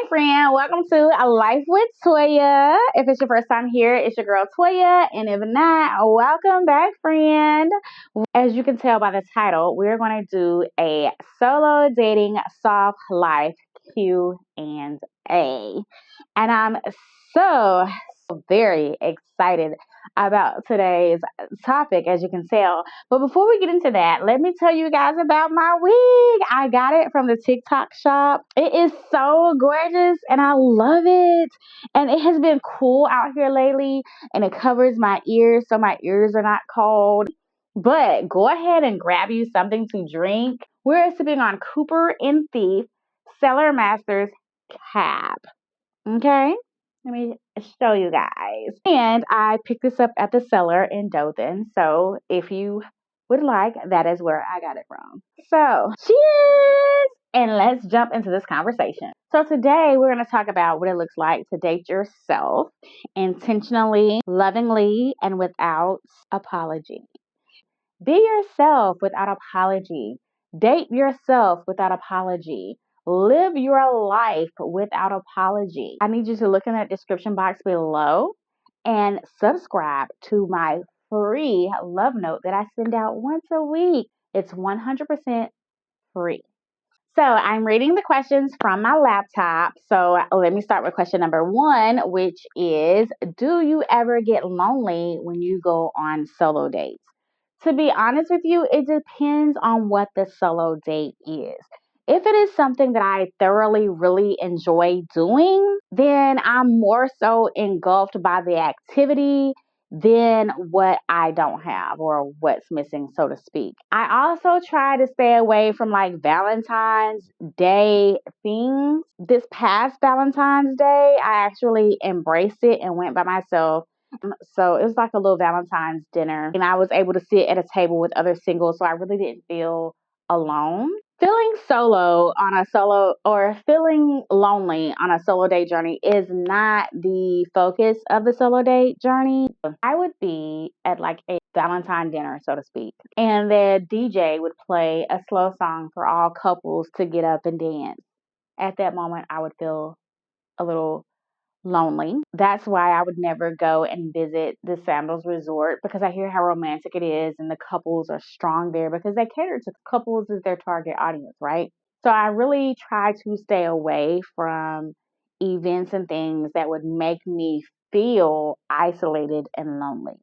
friend. Welcome to A Life with Toya. If it's your first time here, it's your girl Toya. And if not, welcome back, friend. As you can tell by the title, we're going to do a solo dating soft life Q&A. And I'm so very excited about today's topic, as you can tell. But before we get into that, let me tell you guys about my wig. I got it from the TikTok shop. It is so gorgeous and I love it. And it has been cool out here lately and it covers my ears so my ears are not cold. But go ahead and grab you something to drink. We're sipping on Cooper and Thief Cellar Masters Cab. Okay? Let me show you guys. And I picked this up at the cellar in Dothan. So if you would like, that is where I got it from. So cheers! And let's jump into this conversation. So today we're going to talk about what it looks like to date yourself intentionally, lovingly, and without apology. Be yourself without apology. Date yourself without apology. Live your life without apology. I need you to look in that description box below and subscribe to my free love note that I send out once a week. It's 100% free. So I'm reading the questions from my laptop. So let me start with question number 1, which is, do you ever get lonely when you go on solo dates? To be honest with you, it depends on what the solo date is. If it is something that I thoroughly really enjoy doing, then I'm more so engulfed by the activity than what I don't have or what's missing, so to speak. I also try to stay away from like Valentine's Day things. This past Valentine's Day, I actually embraced it and went by myself. So it was like a little Valentine's dinner, and I was able to sit at a table with other singles, so I really didn't feel alone. Feeling solo on a solo or feeling lonely on a solo date journey is not the focus of the solo date journey. I would be at like a Valentine dinner, so to speak, and the DJ would play a slow song for all couples to get up and dance. At that moment, I would feel a little lonely. That's why I would never go and visit the Sandals Resort, because I hear how romantic it is and the couples are strong there because they cater to couples as their target audience, right? So I really try to stay away from events and things that would make me feel isolated and lonely,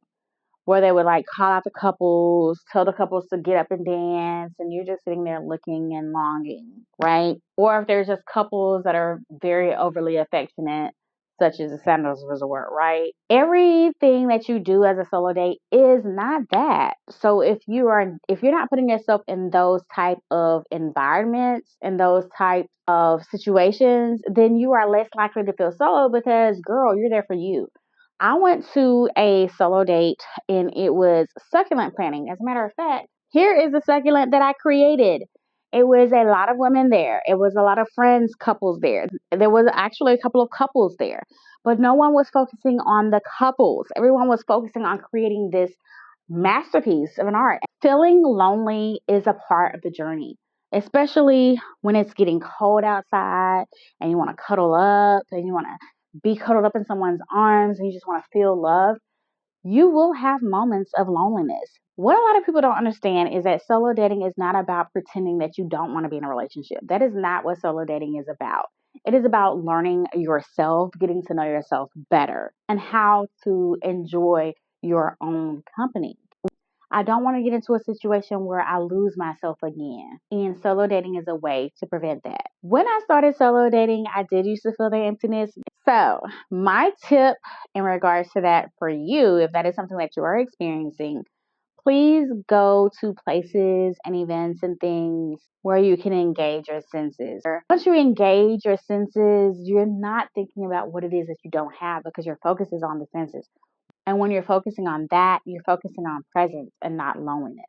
where they would like call out the couples, tell the couples to get up and dance, and you're just sitting there looking and longing, right? Or if there's just couples that are very overly affectionate, such as the Sandals Resort, right? Everything that you do as a solo date is not that. So if you're not putting yourself in those type of environments and those type of situations, then you are less likely to feel solo because, girl, you're there for you. I went to a solo date and it was succulent planting. As a matter of fact, here is the succulent that I created. It was a lot of women there. It was a lot of friends, couples there. There was actually a couple of couples there, but no one was focusing on the couples. Everyone was focusing on creating this masterpiece of an art. Feeling lonely is a part of the journey, especially when it's getting cold outside and you want to cuddle up and you want to be cuddled up in someone's arms and you just want to feel love. You will have moments of loneliness. What a lot of people don't understand is that solo dating is not about pretending that you don't want to be in a relationship. That is not what solo dating is about. It is about learning yourself, getting to know yourself better, and how to enjoy your own company. I don't want to get into a situation where I lose myself again. And solo dating is a way to prevent that. When I started solo dating, I did used to feel the emptiness. So my tip in regards to that for you, if that is something that you are experiencing, please go to places and events and things where you can engage your senses. Once you engage your senses, you're not thinking about what it is that you don't have because your focus is on the senses. And when you're focusing on that, you're focusing on presence and not loneliness,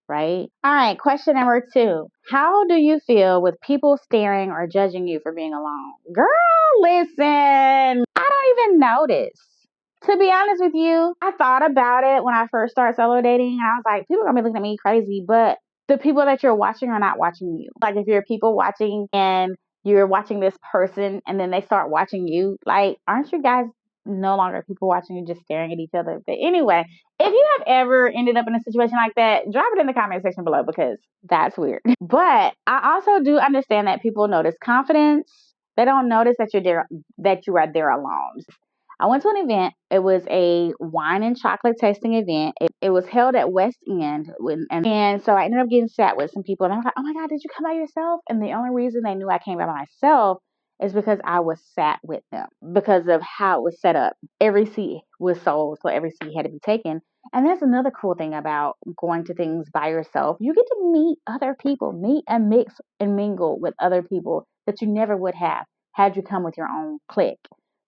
right? All right, question number 2. How do you feel with people staring or judging you for being alone? Girl, listen, I don't even notice. To be honest with you, I thought about it when I first started solo dating, and I was like, people are gonna be looking at me crazy, but the people that you're watching are not watching you. Like if you're people watching and you're watching this person and then they start watching you. Like, aren't you guys no longer people watching you, just staring at each other? But anyway, if you have ever ended up in a situation like that, drop it in the comment section below because that's weird. But I also do understand that people notice confidence. They don't notice that you're there, that you are there alone. I went to an event. It was a wine and chocolate tasting event. It was held at West End. And so I ended up getting sat with some people. And I was like, oh my God, did you come by yourself? And the only reason they knew I came by myself is because I was sat with them because of how it was set up. Every seat was sold, so every seat had to be taken. And that's another cool thing about going to things by yourself. You get to meet other people, meet and mix and mingle with other people that you never would have had you come with your own clique.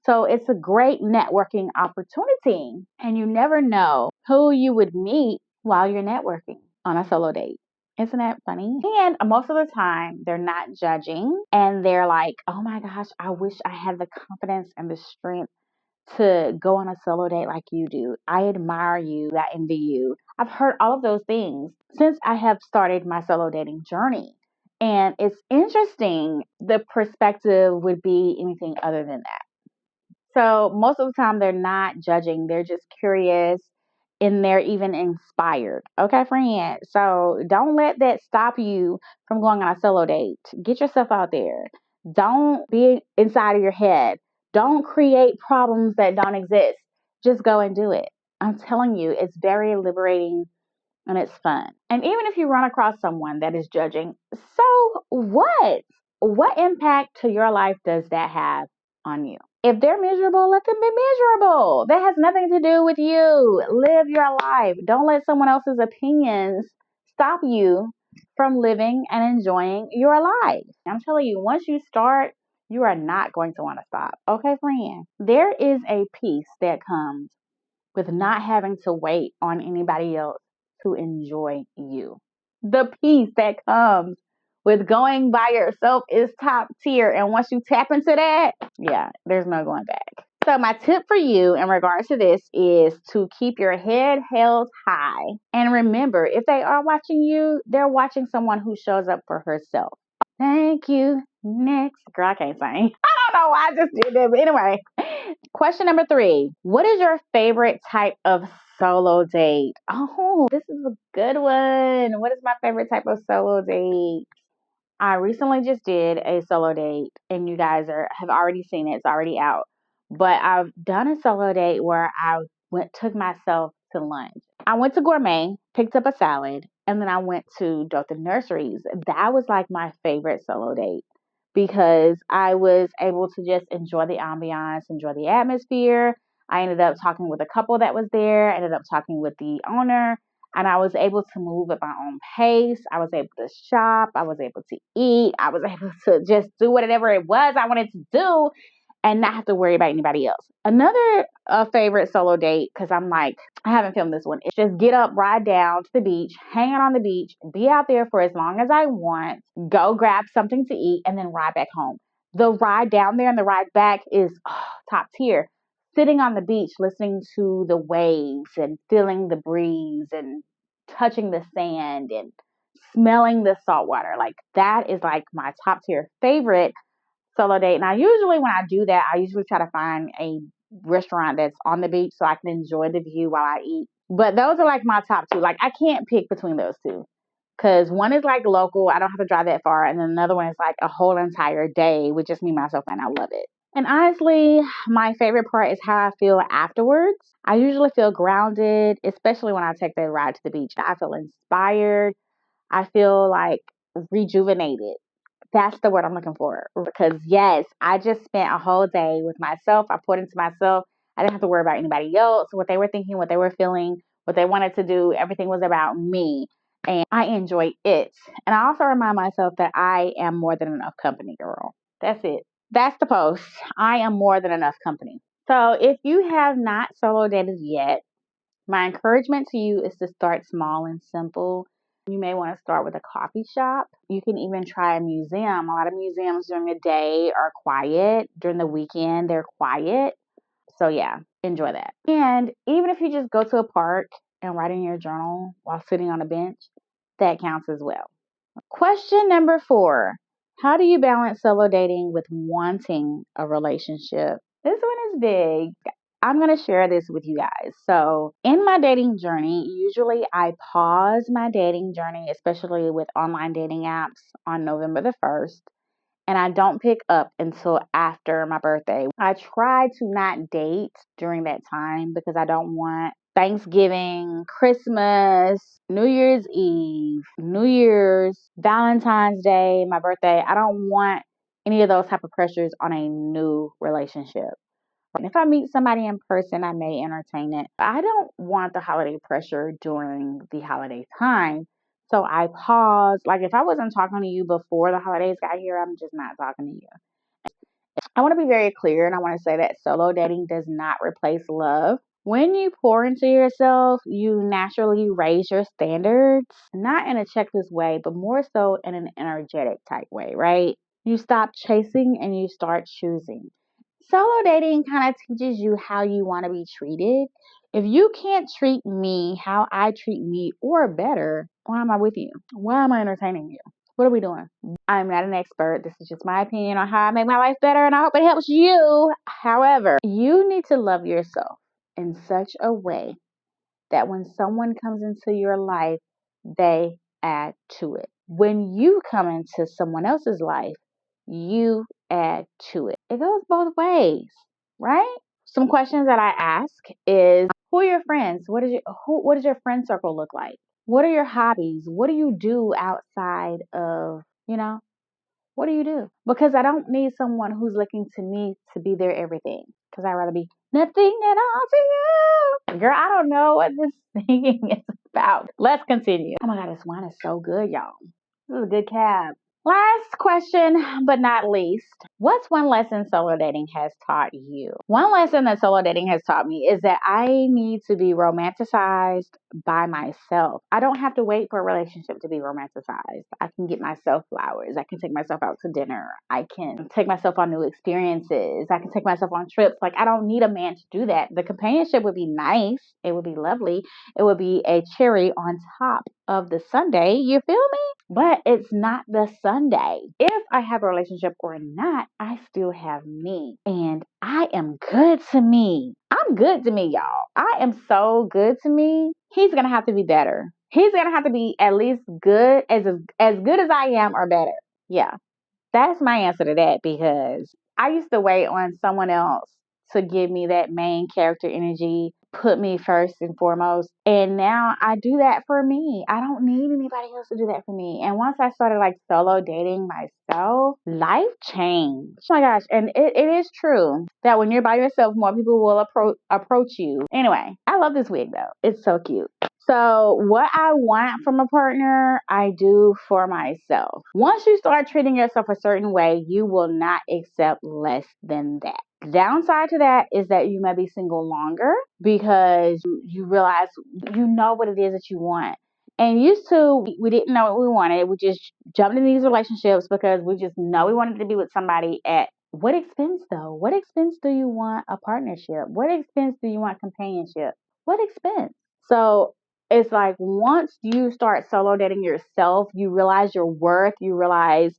So it's a great networking opportunity, and you never know who you would meet while you're networking on a solo date. Isn't that funny? And most of the time, they're not judging, and they're like, oh my gosh, I wish I had the confidence and the strength to go on a solo date like you do. I admire you. I envy you. I've heard all of those things since I have started my solo dating journey. And it's interesting. The perspective would be anything other than that. So most of the time they're not judging, they're just curious and they're even inspired. Okay, friend. So don't let that stop you from going on a solo date. Get yourself out there. Don't be inside of your head. Don't create problems that don't exist. Just go and do it. I'm telling you, it's very liberating and it's fun. And even if you run across someone that is judging, so what? What impact to your life does that have on you? If they're miserable, let them be miserable. That has nothing to do with you. Live your life. Don't let someone else's opinions stop you from living and enjoying your life. I'm telling you, once you start, you are not going to want to stop. Okay, friend? There is a peace that comes with not having to wait on anybody else to enjoy you. The peace that comes with going by yourself is top tier. And once you tap into that, yeah, there's no going back. So my tip for you in regards to this is to keep your head held high. And remember, if they are watching you, they're watching someone who shows up for herself. Thank you. Next. Girl, I can't sing. I don't know why I just did that. But anyway, question number 3. What is your favorite type of solo date? Oh, this is a good one. What is my favorite type of solo date? I recently just did a solo date, and you guys have already seen it. It's already out. But I've done a solo date where I took myself to lunch. I went to Gourmet, picked up a salad, and then I went to Dothan Nurseries. That was like my favorite solo date because I was able to just enjoy the ambiance, enjoy the atmosphere. I ended up talking with a couple that was there, ended up talking with the owner, and I was able to move at my own pace. I was able to shop. I was able to eat. I was able to just do whatever it was I wanted to do and not have to worry about anybody else. Another favorite solo date, because I'm like, I haven't filmed this one. It's just get up, ride down to the beach, hang out on the beach, be out there for as long as I want, go grab something to eat, and then ride back home. The ride down there and the ride back is top tier. Sitting on the beach, listening to the waves and feeling the breeze and touching the sand and smelling the salt water. Like that is like my top tier favorite solo date. Now, usually when I do that, I usually try to find a restaurant that's on the beach so I can enjoy the view while I eat. But those are like my top 2. Like I can't pick between those 2 because one is like local. I don't have to drive that far. And then another one is like a whole entire day with just me, myself, and I love it. And honestly, my favorite part is how I feel afterwards. I usually feel grounded, especially when I take that ride to the beach. I feel inspired. I feel like rejuvenated. That's the word I'm looking for. Because yes, I just spent a whole day with myself. I poured into myself. I didn't have to worry about anybody else, what they were thinking, what they were feeling, what they wanted to do. Everything was about me. And I enjoy it. And I also remind myself that I am more than enough company, girl. That's it. That's the post. I am more than enough company. So if you have not solo dated yet, my encouragement to you is to start small and simple. You may want to start with a coffee shop. You can even try a museum. A lot of museums during the day are quiet. During the weekend, they're quiet. So yeah, enjoy that. And even if you just go to a park and write in your journal while sitting on a bench, that counts as well. Question number 4. How do you balance solo dating with wanting a relationship? This one is big. I'm going to share this with you guys. So, in my dating journey, usually I pause my dating journey, especially with online dating apps, on November the 1st, and I don't pick up until after my birthday. I try to not date during that time because I don't want Thanksgiving, Christmas, New Year's Eve, New Year's, Valentine's Day, my birthday. I don't want any of those type of pressures on a new relationship. And if I meet somebody in person, I may entertain it. I don't want the holiday pressure during the holiday time. So I pause. Like if I wasn't talking to you before the holidays got here, I'm just not talking to you. I want to be very clear and I want to say that solo dating does not replace love. When you pour into yourself, you naturally raise your standards, not in a checklist way, but more so in an energetic type way, right? You stop chasing and you start choosing. Solo dating kind of teaches you how you want to be treated. If you can't treat me how I treat me or better, why am I with you? Why am I entertaining you? What are we doing? I'm not an expert. This is just my opinion on how I make my life better, and I hope it helps you. However, you need to love yourself in such a way that when someone comes into your life, they add to it. When you come into someone else's life, you add to it. It goes both ways, right? Some questions that I ask is, who are your friends? What does your friend circle look like? What are your hobbies? What do you do outside of, what do you do? Because I don't need someone who's looking to me to be their everything. Because I'd rather be nothing at all to you. Girl, I don't know what this thing is about. Let's continue. Oh my God, this wine is so good, y'all. This is a good cab. Last question, but not least. What's one lesson solo dating has taught you? One lesson that solo dating has taught me is that I need to be romanticized by myself. I don't have to wait for a relationship to be romanticized. I can get myself flowers. I can take myself out to dinner. I can take myself on new experiences. I can take myself on trips. Like, I don't need a man to do that. The companionship would be nice. It would be lovely. It would be a cherry on top of the sundae. You feel me? But it's not the Sunday. If I have a relationship or not, I still have me. And I am good to me. I'm good to me, y'all. I am so good to me. He's going to have to be better. He's going to have to be at least good, as good as I am or better. Yeah. That's my answer to that, because I used to wait on someone else to give me that main character energy, put me first and foremost. And now I do that for me. I don't need anybody else to do that for me. And once I started like solo dating myself, life changed. Oh my gosh. And it is true that when you're by yourself, more people will approach you. Anyway, I love this wig though. It's so cute. So what I want from a partner, I do for myself. Once you start treating yourself a certain way, you will not accept less than that. Downside to that is that you may be single longer because you realize you know what it is that you want. And used to, we didn't know what we wanted. We just jumped in these relationships because we just know we wanted to be with somebody at what expense though? What expense do you want a partnership? What expense do you want companionship? What expense? So it's like once you start solo dating yourself, you realize your worth, you realize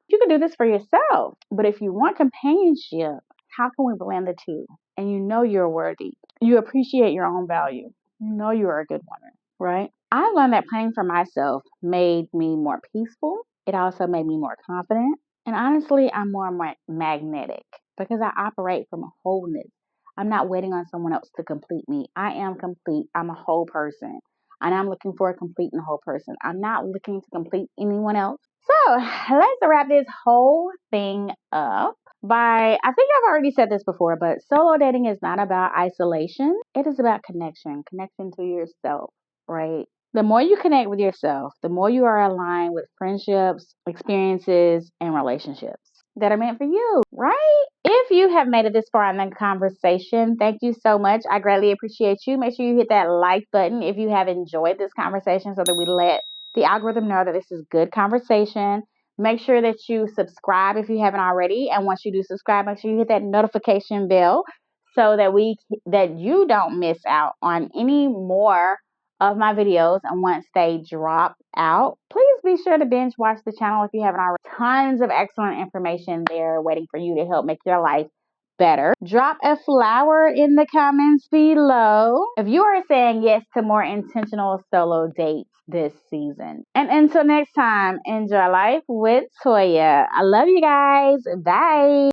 you can do this for yourself. But if you want companionship, how can we blend the two? And you know you're worthy. You appreciate your own value. You know you are a good woman, right? I learned that planning for myself made me more peaceful. It also made me more confident. And honestly, I'm more magnetic because I operate from a wholeness. I'm not waiting on someone else to complete me. I am complete. I'm a whole person. And I'm looking for a complete and whole person. I'm not looking to complete anyone else. So let's wrap this whole thing up I think I've already said this before, but solo dating is not about isolation. It is about connection to yourself, right? The more you connect with yourself, the more you are aligned with friendships, experiences, and relationships that are meant for you, right? If you have made it this far in the conversation, thank you so much. I greatly appreciate you. Make sure you hit that like button if you have enjoyed this conversation so that we let the algorithm know that this is good conversation. Make sure that you subscribe if you haven't already. And once you do subscribe, make sure you hit that notification bell so that you don't miss out on any more of my videos, and once they drop out, please be sure to binge watch the channel if you haven't already. Tons of excellent information there waiting for you to help make your life better. Drop a flower in the comments below if you are saying yes to more intentional solo dates this season. And until next time, enjoy life with Toya. I love you guys. Bye.